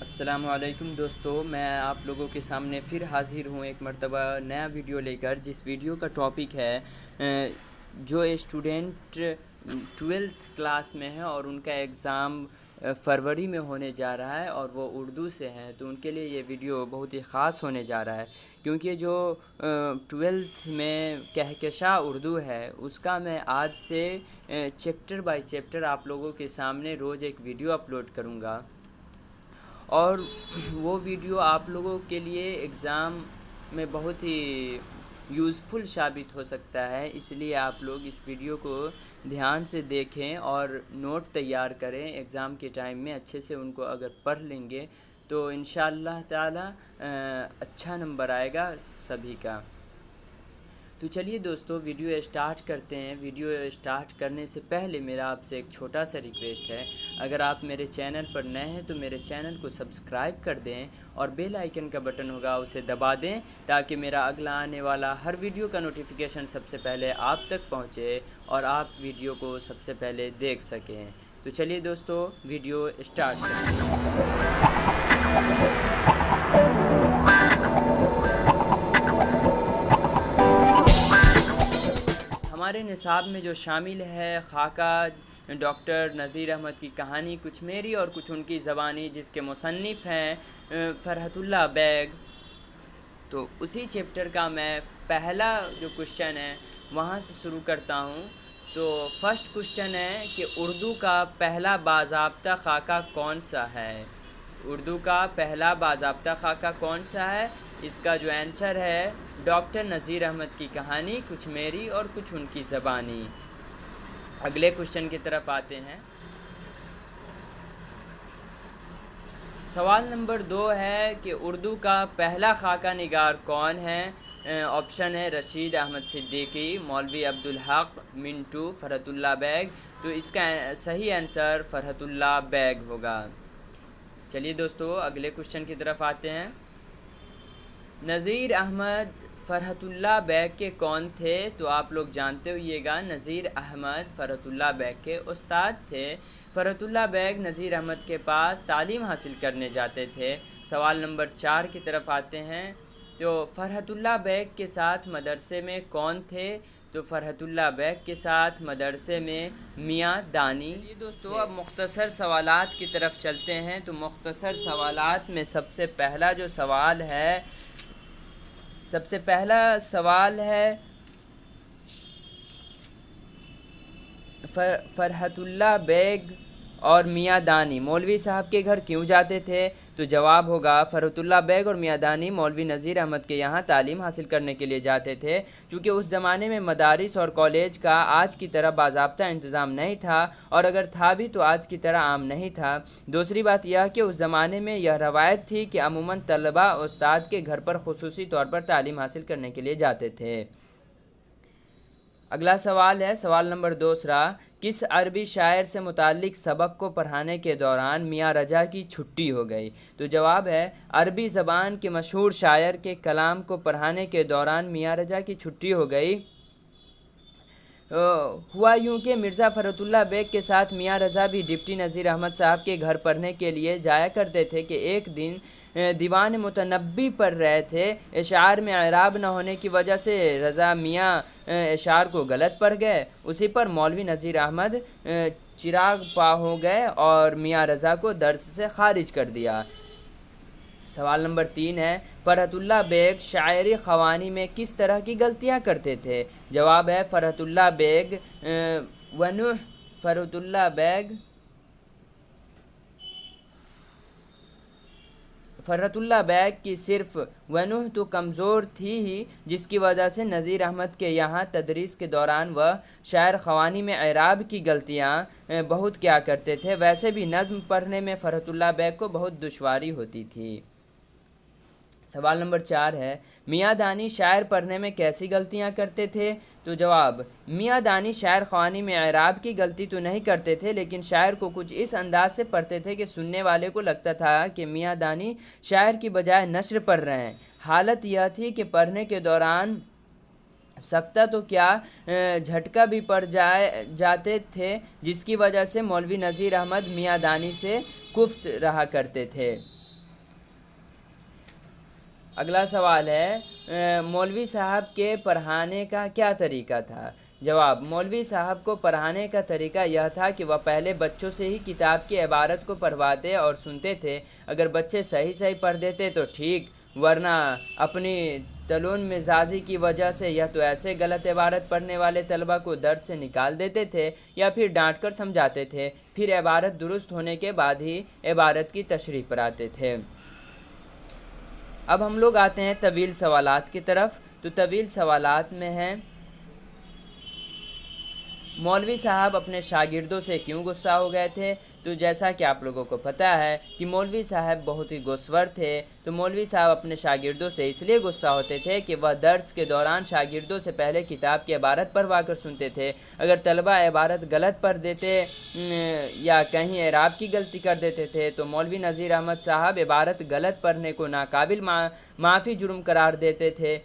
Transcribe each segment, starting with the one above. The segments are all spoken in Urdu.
السلام علیکم دوستو، میں آپ لوگوں کے سامنے پھر حاضر ہوں ایک مرتبہ نیا ویڈیو لے کر، جس ویڈیو کا ٹاپک ہے جو اسٹوڈنٹ 12th کلاس میں ہے اور ان کا ایگزام فروری میں ہونے جا رہا ہے اور وہ اردو سے ہیں، تو ان کے لیے یہ ویڈیو بہت ہی خاص ہونے جا رہا ہے، کیونکہ جو 12th میں کہکشاں اردو ہے اس کا میں آج سے چیپٹر بائی چیپٹر آپ لوگوں کے سامنے روز ایک ویڈیو اپلوڈ کروں گا، اور وہ ویڈیو آپ لوگوں کے لیے ایگزام میں بہت ہی یوزفل ثابت ہو سکتا ہے۔ اس لیے آپ لوگ اس ویڈیو کو دھیان سے دیکھیں اور نوٹ تیار کریں، ایگزام کے ٹائم میں اچھے سے ان کو اگر پڑھ لیں گے تو انشاءاللہ تعالی اچھا نمبر آئے گا سبھی کا۔ تو چلیے دوستو ویڈیو اسٹارٹ کرتے ہیں۔ ویڈیو اسٹارٹ کرنے سے پہلے میرا آپ سے ایک چھوٹا سا ریکویسٹ ہے، اگر آپ میرے چینل پر نئے ہیں تو میرے چینل کو سبسکرائب کر دیں اور بیل آئیکن کا بٹن ہوگا اسے دبا دیں، تاکہ میرا اگلا آنے والا ہر ویڈیو کا نوٹیفیکیشن سب سے پہلے آپ تک پہنچے اور آپ ویڈیو کو سب سے پہلے دیکھ سکیں۔ تو چلیے دوستو ویڈیو اسٹارٹ کرتے ہیں۔ ہمارے نصاب میں جو شامل ہے خاکہ ڈاکٹر نذیر احمد کی کہانی، کچھ میری اور کچھ ان کی زبانی، جس کے مصنف ہیں فرحت اللہ بیگ۔ تو اسی چیپٹر کا میں پہلا جو کوشچن ہے وہاں سے شروع کرتا ہوں۔ تو فرسٹ کوشچن ہے کہ اردو کا پہلا باضابطہ خاکہ کون سا ہے؟ اردو کا پہلا باضابطہ خاکہ کون سا ہے؟ اس کا جو آنسر ہے ڈاکٹر نذیر احمد کی کہانی، کچھ میری اور کچھ ان کی زبانی۔ اگلے کوشچن کی طرف آتے ہیں۔ سوال نمبر 2 ہے کہ اردو کا پہلا خاکہ نگار کون ہے؟ آپشن ہے رشید احمد صدیقی، مولوی عبدالحق، منٹو، فرحت اللہ بیگ۔ تو اس کا صحیح آنسر فرحت اللہ بیگ ہوگا۔ چلیے دوستو اگلے کوشچن کی طرف آتے ہیں۔ نذیر احمد فرحت اللہ بیگ کے کون تھے؟ تو آپ لوگ جانتے ہوئیے گا، نذیر احمد فرحت اللہ بیگ کے استاد تھے۔ فرحت اللہ بیگ نذیر احمد کے پاس تعلیم حاصل کرنے جاتے تھے۔ سوال نمبر 4 کی طرف آتے ہیں۔ تو فرحت اللہ بیگ کے ساتھ مدرسے میں کون تھے؟ تو فرحت اللہ بیگ کے ساتھ مدرسے میں میاں دانی۔ یہ دوستو اب مختصر سوالات کی طرف چلتے ہیں۔ تو مختصر سوالات میں سب سے پہلا جو سوال ہے، فرحت اللہ بیگ اور میاں دانی مولوی صاحب کے گھر کیوں جاتے تھے؟ تو جواب ہوگا فرحت اللہ بیگ اور میاں دانی مولوی نذیر احمد کے یہاں تعلیم حاصل کرنے کے لیے جاتے تھے، کیونکہ اس زمانے میں مدارس اور کالج کا آج کی طرح باضابطہ انتظام نہیں تھا، اور اگر تھا بھی تو آج کی طرح عام نہیں تھا۔ دوسری بات یہ کہ اس زمانے میں یہ روایت تھی کہ عموماً طلبہ استاد کے گھر پر خصوصی طور پر تعلیم حاصل کرنے کے لیے جاتے تھے۔ اگلا سوال ہے، سوال نمبر 2، کس عربی شاعر سے متعلق سبق کو پڑھانے کے دوران میاں رجا کی چھٹی ہو گئی؟ تو جواب ہے عربی زبان کے مشہور شاعر کے کلام کو پڑھانے کے دوران میاں رجا کی چھٹی ہو گئی۔ ہوا یوں کہ مرزا فرحت اللہ بیگ کے ساتھ میاں رضا بھی ڈپٹی نذیر احمد صاحب کے گھر پڑھنے کے لیے جایا کرتے تھے کہ ایک دن دیوان متنبی پڑھ رہے تھے۔ اشعار میں اعراب نہ ہونے کی وجہ سے رضا میاں اشعار کو غلط پڑھ گئے۔ اسی پر مولوی نذیر احمد چراغ پا ہو گئے اور میاں رضا کو درس سے خارج کر دیا۔ سوال نمبر 3 ہے، فرحت اللہ بیگ شاعری خوانی میں کس طرح کی غلطیاں کرتے تھے؟ جواب ہے فرحت اللہ بیگ کی صرف ونوح تو کمزور تھی ہی، جس کی وجہ سے نذیر احمد کے یہاں تدریس کے دوران وہ شعر خوانی میں اعراب کی غلطیاں بہت کیا کرتے تھے۔ ویسے بھی نظم پڑھنے میں فرحت اللہ بیگ کو بہت دشواری ہوتی تھی۔ سوال نمبر 4 ہے، میاں دانی شاعر پڑھنے میں کیسی غلطیاں کرتے تھے؟ تو جواب، میاں دانی شاعر خوانی میں اعراب کی غلطی تو نہیں کرتے تھے، لیکن شاعر کو کچھ اس انداز سے پڑھتے تھے کہ سننے والے کو لگتا تھا کہ میاں دانی شاعر کی بجائے نثر پڑھ رہے ہیں۔ حالت یہ تھی کہ پڑھنے کے دوران سکتہ تو کیا جھٹکا بھی پڑ جاتے تھے، جس کی وجہ سے مولوی نذیر احمد میاں دانی سے کفت رہا کرتے تھے۔ اگلا سوال ہے مولوی صاحب کے پڑھانے کا کیا طریقہ تھا؟ جواب: مولوی صاحب کو پڑھانے کا طریقہ یہ تھا کہ وہ پہلے بچوں سے ہی کتاب کی عبارت کو پڑھواتے اور سنتے تھے۔ اگر بچے صحیح پڑھ دیتے تو ٹھیک، ورنہ اپنی تلون مزاجی کی وجہ سے یا تو ایسے غلط عبارت پڑھنے والے طلبہ کو درس سے نکال دیتے تھے یا پھر ڈانٹ کر سمجھاتے تھے، پھر عبارت درست ہونے کے بعد ہی عبارت کی تشریح پڑھاتے تھے۔ اب ہم لوگ آتے ہیں طویل سوالات کی طرف۔ تو طویل سوالات میں ہیں مولوی صاحب اپنے شاگردوں سے کیوں غصہ ہو گئے تھے؟ تو جیسا کہ آپ لوگوں کو پتہ ہے کہ مولوی صاحب بہت ہی غصور تھے، تو مولوی صاحب اپنے شاگردوں سے اس لیے غصہ ہوتے تھے کہ وہ درس کے دوران شاگردوں سے پہلے کتاب کی عبارت پڑھوا کر سنتے تھے۔ اگر طلبہ عبارت غلط پڑھ دیتے یا کہیں اعراب کی غلطی کر دیتے تھے تو مولوی نذیر احمد صاحب عبارت غلط پڑھنے کو ناقابل معافی جرم قرار دیتے تھے۔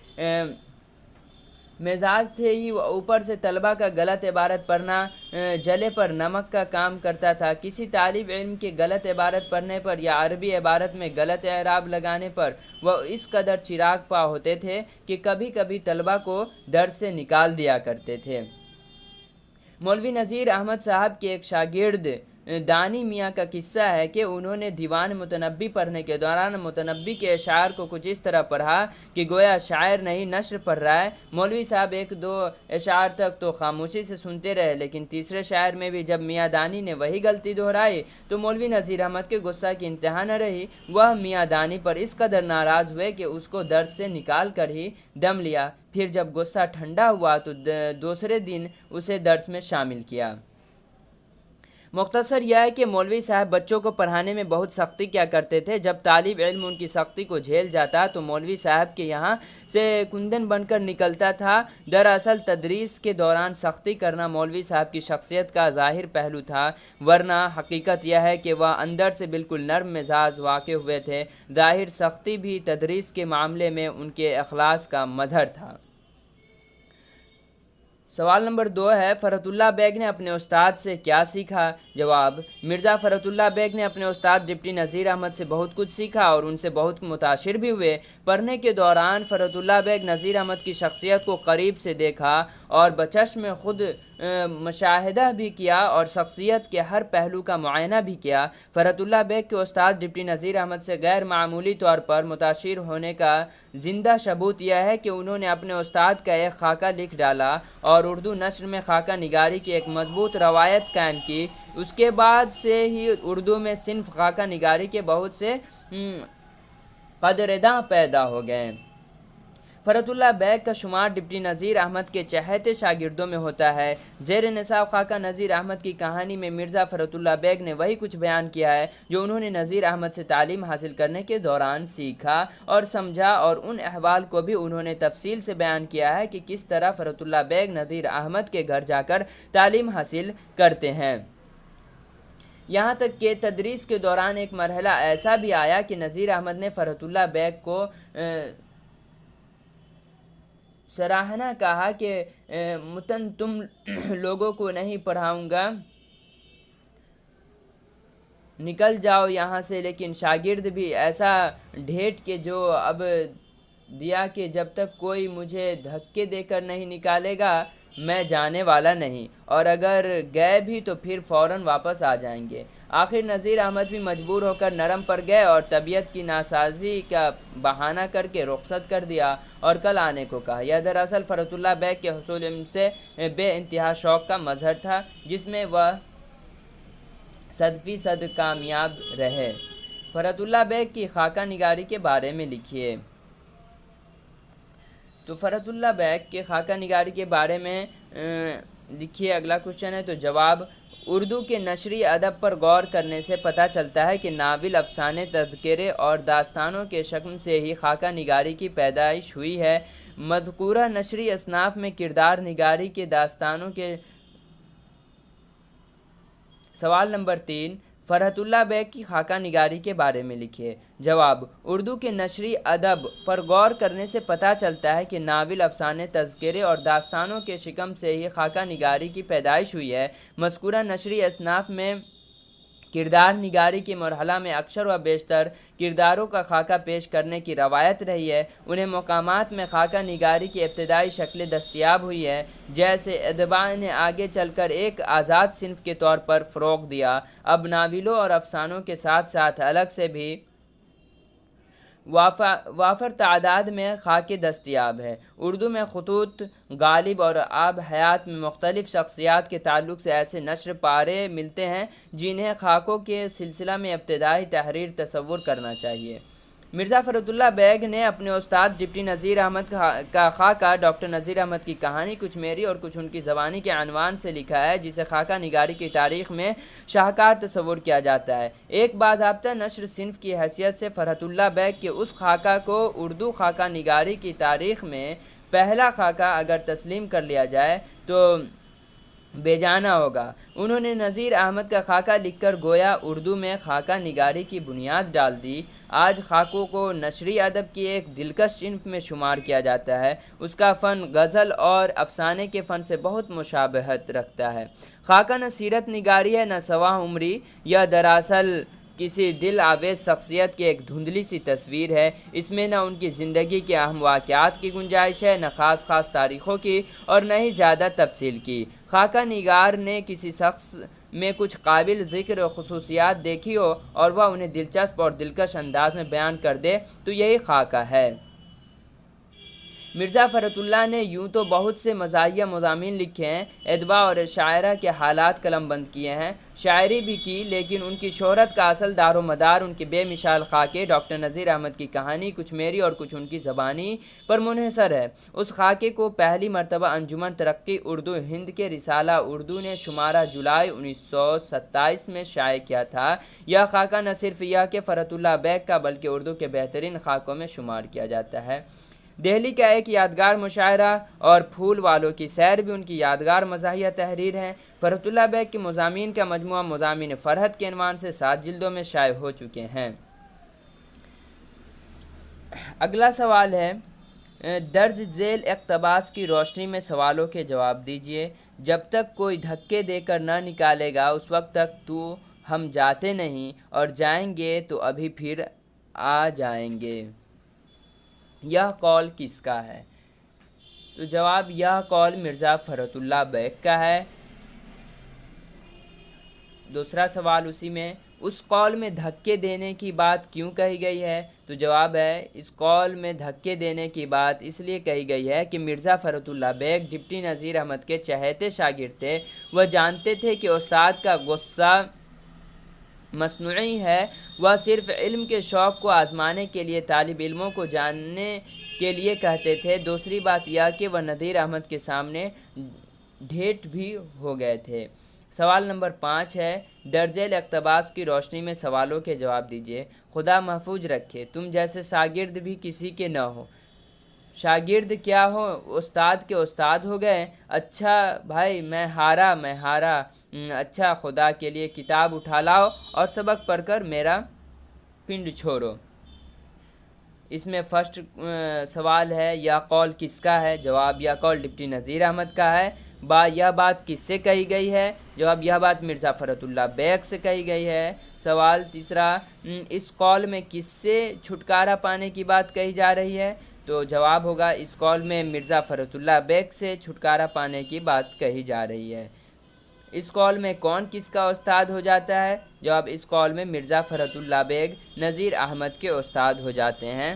مزاج تھے ہی اوپر سے طلبہ کا غلط عبارت پڑھنا جلے پر نمک کا کام کرتا تھا۔ کسی طالب علم کے غلط عبارت پڑھنے پر یا عربی عبارت میں غلط اعراب لگانے پر وہ اس قدر چراغ پا ہوتے تھے کہ کبھی کبھی طلبہ کو درس سے نکال دیا کرتے تھے۔ مولوی نذیر احمد صاحب کے ایک شاگرد دانی میاں کا قصہ ہے کہ انہوں نے دیوان متنبی پڑھنے کے دوران متنبی کے اشعار کو کچھ اس طرح پڑھا کہ گویا شاعر نہیں نثر پڑھ رہا ہے۔ مولوی صاحب ایک دو اشعار تک تو خاموشی سے سنتے رہے، لیکن تیسرے شاعر میں بھی جب میاں دانی نے وہی غلطی دہرائی تو مولوی نذیر احمد کے غصہ کی انتہا نہ رہی۔ وہ میاں دانی پر اس قدر ناراض ہوئے کہ اس کو درس سے نکال کر ہی دم لیا۔ پھر جب غصہ ٹھنڈا ہوا تو دوسرے دن اسے درس میں شامل کیا۔ مختصر یہ ہے کہ مولوی صاحب بچوں کو پڑھانے میں بہت سختی کیا کرتے تھے۔ جب طالب علم ان کی سختی کو جھیل جاتا تو مولوی صاحب کے یہاں سے کندن بن کر نکلتا تھا۔ دراصل تدریس کے دوران سختی کرنا مولوی صاحب کی شخصیت کا ظاہر پہلو تھا، ورنہ حقیقت یہ ہے کہ وہ اندر سے بالکل نرم مزاج واقع ہوئے تھے۔ ظاہر سختی بھی تدریس کے معاملے میں ان کے اخلاص کا مظہر تھا۔ سوال نمبر 2 ہے فرحت اللہ بیگ نے اپنے استاد سے کیا سیکھا؟ جواب: مرزا فرحت اللہ بیگ نے اپنے استاد ڈپٹی نذیر احمد سے بہت کچھ سیکھا اور ان سے بہت متاثر بھی ہوئے۔ پڑھنے کے دوران فرحت اللہ بیگ نذیر احمد کی شخصیت کو قریب سے دیکھا اور بچشم خود مشاہدہ بھی کیا اور شخصیت کے ہر پہلو کا معائنہ بھی کیا۔ فرحت اللہ بیگ کے استاد ڈپٹی نذیر احمد سے غیر معمولی طور پر متاثر ہونے کا زندہ ثبوت یہ ہے کہ انہوں نے اپنے استاد کا ایک خاکہ لکھ ڈالا اور اردو نثر میں خاکہ نگاری کی ایک مضبوط روایت قائم کی۔ اس کے بعد سے ہی اردو میں صنف خاکہ نگاری کے بہت سے قدرداں پیدا ہو گئے۔ فرحت اللہ بیگ کا شمار ڈپٹی نذیر احمد کے چہیتے شاگردوں میں ہوتا ہے۔ زیر نصاب خاکہ نذیر احمد کی کہانی میں مرزا فرحت اللہ بیگ نے وہی کچھ بیان کیا ہے جو انہوں نے نذیر احمد سے تعلیم حاصل کرنے کے دوران سیکھا اور سمجھا، اور ان احوال کو بھی انہوں نے تفصیل سے بیان کیا ہے کہ کس طرح فرحت اللہ بیگ نذیر احمد کے گھر جا کر تعلیم حاصل کرتے ہیں۔ یہاں تک کہ تدریس کے دوران ایک مرحلہ ایسا بھی آیا کہ نذیر احمد نے فرحت اللہ بیگ کو سراہنہ کہا کہ متن تم لوگوں کو نہیں پڑھاؤں گا، نکل جاؤ یہاں سے۔ لیکن شاگرد بھی ایسا ڈھیٹ کہ جو اب دیا کہ جب تک کوئی مجھے دھکے دے کر نہیں نکالے گا میں جانے والا نہیں، اور اگر گئے بھی تو پھر فوراً واپس آ جائیں گے۔ آخر نذیر احمد بھی مجبور ہو کر نرم پڑ گئے اور طبیعت کی ناسازی کا بہانہ کر کے رخصت کر دیا اور کل آنے کو کہا۔ یہ دراصل فرحت اللہ بیگ کے حصول علم سے بے انتہا شوق کا مظہر تھا، جس میں وہ 100% کامیاب رہے۔ فرحت اللہ بیگ کی خاکہ نگاری کے بارے میں لکھیے۔ تو فرحت اللہ بیگ کے خاکہ نگاری کے بارے میں لکھیے۔ اگلا کوشچن ہے تو جواب: اردو کے نثری ادب پر غور کرنے سے پتہ چلتا ہے کہ ناول، افسانے، تذکرے اور داستانوں کے شکل سے ہی خاکہ نگاری کی پیدائش ہوئی ہے۔ مذکورہ نثری اصناف میں کردار نگاری کے داستانوں کے سوال نمبر 3 فرحت اللہ بیگ کی خاکہ نگاری کے بارے میں لکھیے۔ جواب: اردو کے نثری ادب پر غور کرنے سے پتہ چلتا ہے کہ ناول، افسانے، تذکرے اور داستانوں کے شکم سے ہی خاکہ نگاری کی پیدائش ہوئی ہے۔ مذکورہ نثری اصناف میں کردار نگاری کے مرحلہ میں اکثر و بیشتر کرداروں کا خاکہ پیش کرنے کی روایت رہی ہے۔ انہیں مقامات میں خاکہ نگاری کی ابتدائی شکلیں دستیاب ہوئی ہے، جیسے ادبا نے آگے چل کر ایک آزاد صنف کے طور پر فروغ دیا۔ اب ناولوں اور افسانوں کے ساتھ ساتھ الگ سے بھی وافر تعداد میں خاکے دستیاب ہے۔ اردو میں خطوط غالب اور آب حیات میں مختلف شخصیات کے تعلق سے ایسے نثر پارے ملتے ہیں جنہیں خاکوں کے سلسلہ میں ابتدائی تحریر تصور کرنا چاہیے۔ مرزا فرت اللہ بیگ نے اپنے استاد ڈپٹی نذیر احمد کا خاکہ ڈاکٹر نذیر احمد کی کہانی کچھ میری اور کچھ ان کی زبانی کے عنوان سے لکھا ہے، جسے خاکہ نگاری کی تاریخ میں شاہکار تصور کیا جاتا ہے۔ ایک باضابطہ نثر صنف کی حیثیت سے فرت اللہ بیگ کے اس خاکہ کو اردو خاکہ نگاری کی تاریخ میں پہلا خاکہ اگر تسلیم کر لیا جائے تو بے جانا ہوگا۔ انہوں نے نذیر احمد کا خاکہ لکھ کر گویا اردو میں خاکہ نگاری کی بنیاد ڈال دی۔ آج خاکوں کو نثری ادب کی ایک دلکش صنف میں شمار کیا جاتا ہے۔ اس کا فن غزل اور افسانے کے فن سے بہت مشابہت رکھتا ہے۔ خاکہ نہ سیرت نگاری ہے، نہ سواہ عمری، یا دراصل کسی دل آویز شخصیت کی ایک دھندلی سی تصویر ہے۔ اس میں نہ ان کی زندگی کے اہم واقعات کی گنجائش ہے، نہ خاص تاریخوں کی، اور نہ ہی زیادہ تفصیل کی۔ خاکہ نگار نے کسی شخص میں کچھ قابل ذکر خصوصیات دیکھی ہو اور وہ انہیں دلچسپ اور دلکش انداز میں بیان کر دے تو یہی خاکہ ہے۔ مرزا فرت اللہ نے یوں تو بہت سے مزاحیہ مضامین لکھے ہیں، ادبا اور شاعرہ کے حالات قلم بند کیے ہیں، شاعری بھی کی، لیکن ان کی شہرت کا اصل دار و مدار ان کے بے مثال خاکے ڈاکٹر نذیر احمد کی کہانی کچھ میری اور کچھ ان کی زبانی پر منحصر ہے۔ اس خاکے کو پہلی مرتبہ انجمن ترقی اردو ہند کے رسالہ اردو نے شمارہ جولائی 1927 میں شائع کیا تھا۔ یہ خاکہ نہ صرف یہ کہ فرت اللہ بیگ کا بلکہ اردو کے بہترین خاکوں میں شمار کیا جاتا ہے۔ دہلی کا ایک یادگار مشاعرہ اور پھول والوں کی سیر بھی ان کی یادگار مزاحیہ تحریر ہے۔ فرت اللہ بیگ کے مضامین کا مجموعہ مضامین فرحت کے عنوان سے 7 جلدوں میں شائع ہو چکے ہیں۔ اگلا سوال ہے، درج ذیل اقتباس کی روشنی میں سوالوں کے جواب دیجیے۔ جب تک کوئی دھکے دے کر نہ نکالے گا اس وقت تک تو ہم جاتے نہیں، اور جائیں گے تو ابھی پھر آ جائیں گے۔ یہ قول کس کا ہے؟ تو جواب یہ قول مرزا فرت اللہ بیگ کا ہے۔ دوسرا سوال اسی میں، اس قول میں دھکے دینے کی بات کیوں کہی گئی ہے؟ تو جواب ہے، اس قول میں دھکے دینے کی بات اس لیے کہی گئی ہے کہ مرزا فرت اللہ بیگ ڈپٹی نذیر احمد کے چہیتے شاگرد تھے۔ وہ جانتے تھے کہ استاد کا غصہ مصنوعی ہے، وہ صرف علم کے شوق کو آزمانے کے لیے طالب علموں کو جاننے کے لیے کہتے تھے۔ دوسری بات یہ کہ وہ نذیر احمد کے سامنے ڈھیٹ بھی ہو گئے تھے۔ سوال نمبر 5 ہے، درج ذیل اقتباس کی روشنی میں سوالوں کے جواب دیجیے۔ خدا محفوظ رکھے، تم جیسے شاگرد بھی کسی کے نہ ہو۔ شاگرد کیا ہو، استاد کے استاد ہو گئے۔ اچھا بھائی، میں ہارا۔ اچھا، خدا کے لیے کتاب اٹھا لاؤ اور سبق پڑھ کر میرا پنڈ چھوڑو۔ اس میں فرسٹ سوال ہے، یہ قول کس کا ہے؟ جواب، یہ قول ڈپٹی نذیر احمد کا ہے۔ یہ بات کس سے کہی گئی ہے؟ جواب، یہ بات مرزا فرت اللہ بیگ سے کہی گئی ہے۔ سوال تیسرا، اس قول میں کس سے چھٹکارا پانے کی بات کہی جا رہی ہے؟ تو جواب ہوگا، اس قول میں مرزا فرت اللہ بیگ سے چھٹکارا پانے کی بات کہی جا رہی ہے۔ اس قول میں کون کس کا استاد ہو جاتا ہے؟ جواب، اس قول میں مرزا فرت اللہ بیگ نذیر احمد کے استاد ہو جاتے ہیں۔